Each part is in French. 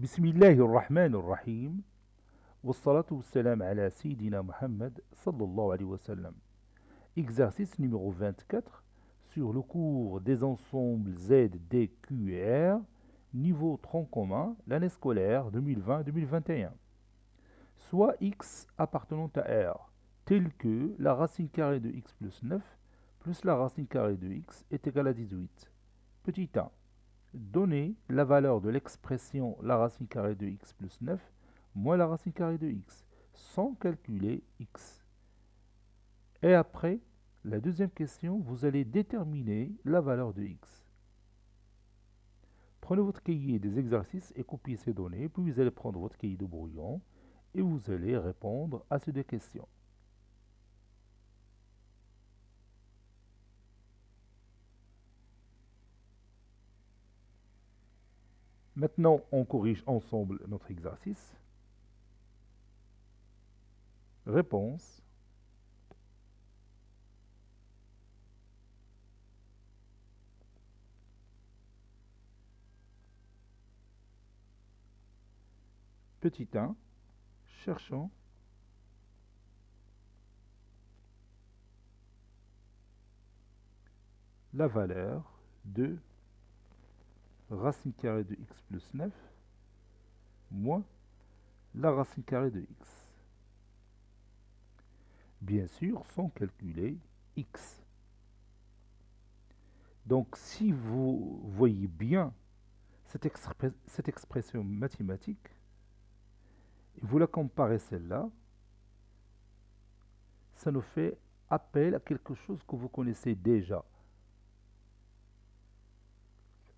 بسم الله الرحمن الرحيم والصلاة والسلام على سيدنا Mohammed sallallahu alayhi wa sallam. Exercice numéro 24 sur le cours des ensembles Z, D, Q et R, niveau tronc commun, l'année scolaire 2020-2021. Soit x appartenant à R, tel que la racine carrée de x plus 9 plus la racine carrée de x est égale à 18. Petit a. Donner la valeur de l'expression la racine carrée de x plus 9 moins la racine carrée de x, sans calculer x. Et après, la deuxième question, vous allez déterminer la valeur de x. Prenez votre cahier des exercices et copiez ces données, puis vous allez prendre votre cahier de brouillon et vous allez répondre à ces deux questions. Maintenant, on corrige ensemble notre exercice. Réponse. Petit 1, cherchons la valeur de racine carrée de x plus 9 moins la racine carrée de x. Bien sûr, sans calculer x. Donc, si vous voyez bien cette expression mathématique, et vous la comparez celle-là, ça nous fait appel à quelque chose que vous connaissez déjà.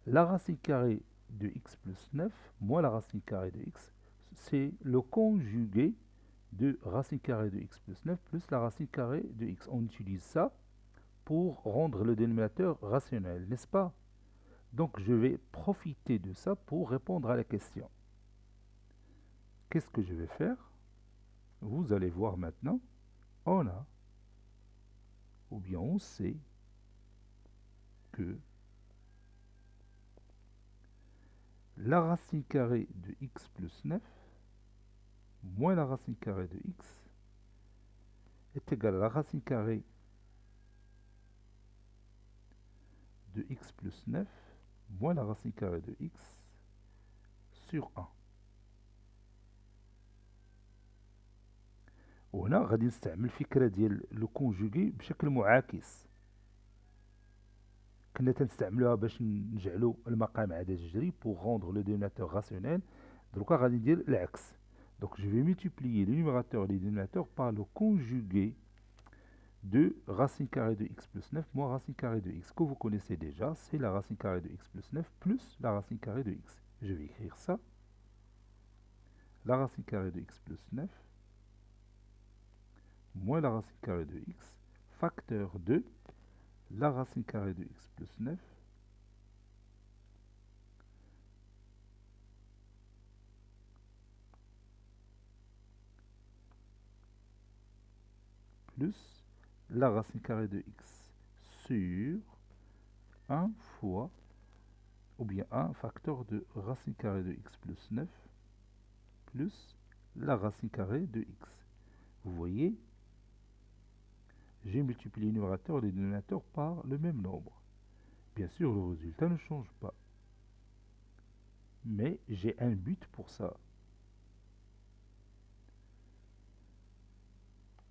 La racine carrée de x plus 9 moins la racine carrée de x, c'est le conjugué de racine carrée de x plus 9 plus la racine carrée de x. On utilise ça pour rendre le dénominateur rationnel, n'est-ce pas? Donc je vais profiter de ça pour répondre à la question. Qu'est-ce que je vais faire? Vous allez voir maintenant, on a, ou bien on sait que la racine carrée de x plus 9 moins la racine carrée de x est égale à la racine carrée de x plus 9 moins la racine carrée de x sur 1. وهنا غادي نستعمل الفكرة ديال لو كونجوغي بشكل معاكس. كنا تنستعملوها باش نجعلوا المقام عدد جذري pour rendre le dénominateur rationnel. دروكا غادي ندير العكس. Donc je vais multiplier le numérateur et le dénominateur par le conjugué de racine carrée de x plus 9 moins racine carrée de x, que vous connaissez déjà, c'est la racine carrée de x plus 9 plus la racine carrée de x. Je vais écrire ça. La racine carrée de x plus 9 moins la racine carrée de x, facteur de la racine carrée de x plus 9 plus la racine carrée de x sur 1 fois, ou bien 1 facteur de racine carrée de x plus 9 plus la racine carrée de x. Vous voyez, j'ai multiplié le numérateur et le dénominateur par le même nombre. Bien sûr, le résultat ne change pas. Mais j'ai un but pour ça.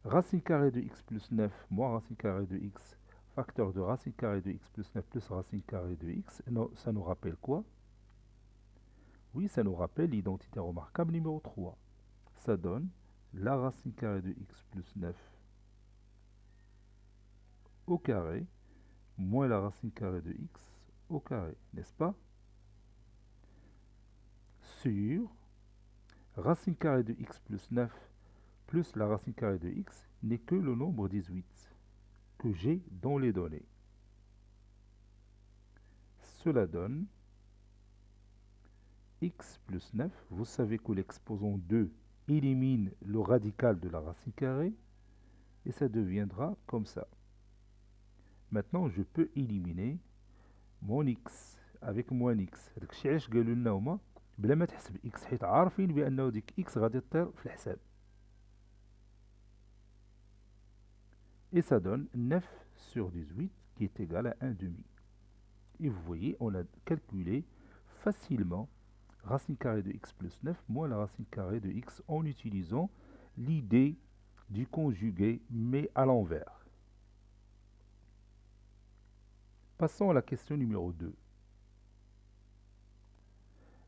Racine carrée de x plus 9 moins racine carrée de x, facteur de racine carrée de x plus 9 plus racine carrée de x, ça nous rappelle quoi? Oui, ça nous rappelle l'identité remarquable numéro 3. Ça donne la racine carrée de x plus 9 au carré moins la racine carrée de x au carré, n'est-ce pas? Sur racine carrée de x plus 9 plus la racine carrée de x n'est que le nombre 18 que j'ai dans les données. Cela donne x plus 9. Vous savez que l'exposant 2 élimine le radical de la racine carrée et ça deviendra comme ça. Maintenant, je peux éliminer mon x avec moins x. هذاك الشيء علاش قالوا لنا هما بلا ما تحسب إكس، حيت عارفين بأنه ديك إكس غادي تطير في الحساب. Et ça donne 9 sur 18 qui est égal à 1 demi. Et vous voyez, on a calculé facilement racine carrée de x plus 9 moins la racine carrée de x en utilisant l'idée du conjugué mais à l'envers. Passons à la question numéro 2.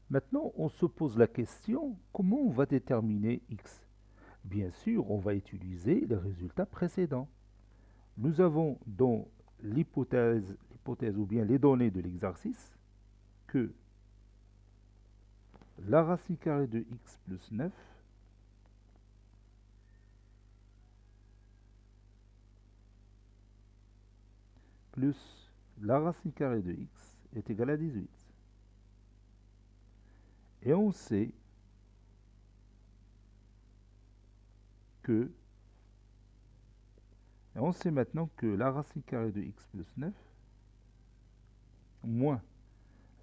Maintenant, on se pose la question, comment on va déterminer x? Bien sûr, on va utiliser les résultats précédents. Nous avons dans l'hypothèse ou bien les données de l'exercice que la racine carrée de x plus 9 plus la racine carrée de x est égale à 18. Et on sait maintenant que la racine carrée de x plus 9 moins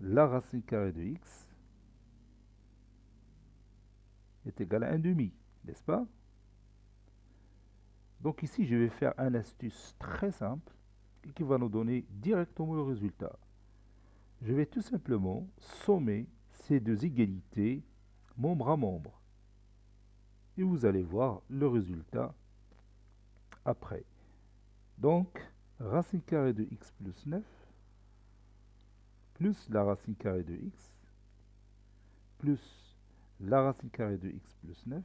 la racine carrée de x est égale à 1 demi, n'est-ce pas? Donc ici, je vais faire une astuce très simple et qui va nous donner directement le résultat. Je vais tout simplement sommer ces deux égalités membre à membre. Et vous allez voir le résultat après. Donc, racine carrée de x plus 9 plus la racine carrée de x plus la racine carrée de x plus 9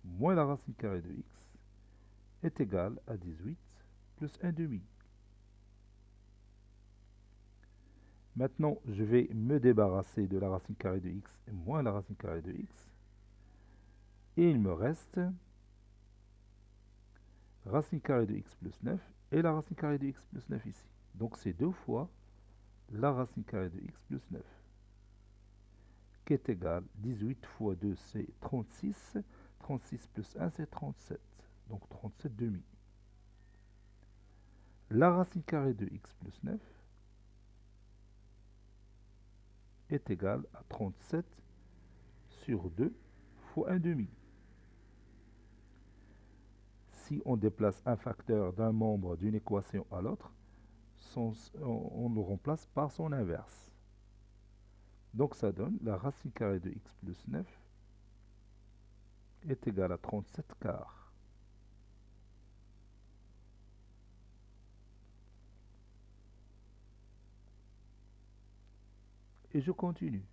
moins la racine carrée de x est égal à 18 plus 1 demi. Maintenant, je vais me débarrasser de la racine carrée de x moins la racine carrée de x. Et il me reste racine carrée de x plus 9 et la racine carrée de x plus 9 ici. Donc c'est 2 fois la racine carrée de x plus 9 qui est égale 18 fois 2 c'est 36. 36 plus 1 c'est 37. Donc 37 demi. La racine carrée de x plus 9 est égale à 37 sur 2 fois 1 demi. Si on déplace un facteur d'un membre d'une équation à l'autre, on le remplace par son inverse. Donc ça donne la racine carrée de x plus 9 est égale à 37 quarts. Et je continue.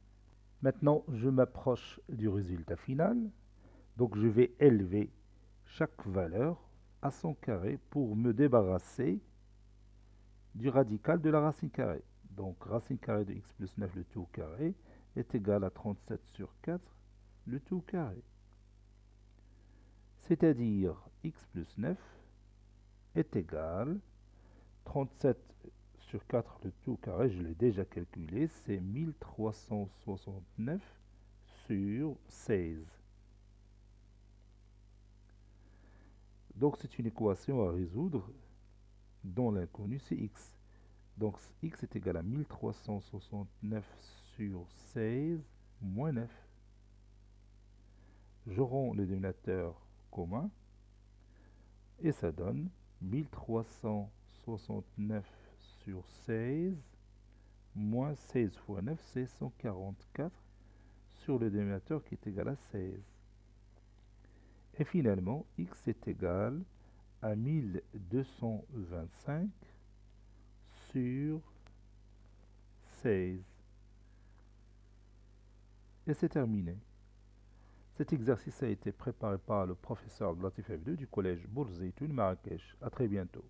Maintenant, je m'approche du résultat final. Donc je vais élever chaque valeur à son carré pour me débarrasser du radical de la racine carrée. Donc racine carrée de x plus 9 le tout au carré est égal à 37 sur 4 le tout au carré. C'est-à-dire x plus 9 est égal 37 sur 4 le tout au carré, je l'ai déjà calculé, c'est 1369 sur 16. Donc c'est une équation à résoudre dont l'inconnu c'est x. Donc x est égal à 1369 sur 16 moins 9. Je rends le dénominateur commun et ça donne 1369 sur 16 moins 16 fois 9 c'est 144 sur le dénominateur qui est égal à 16. Et finalement, x est égal à 1225 sur 16. Et c'est terminé. Cet exercice a été préparé par le professeur Latif F2 du collège Bourzeitoun Marrakech. À très bientôt.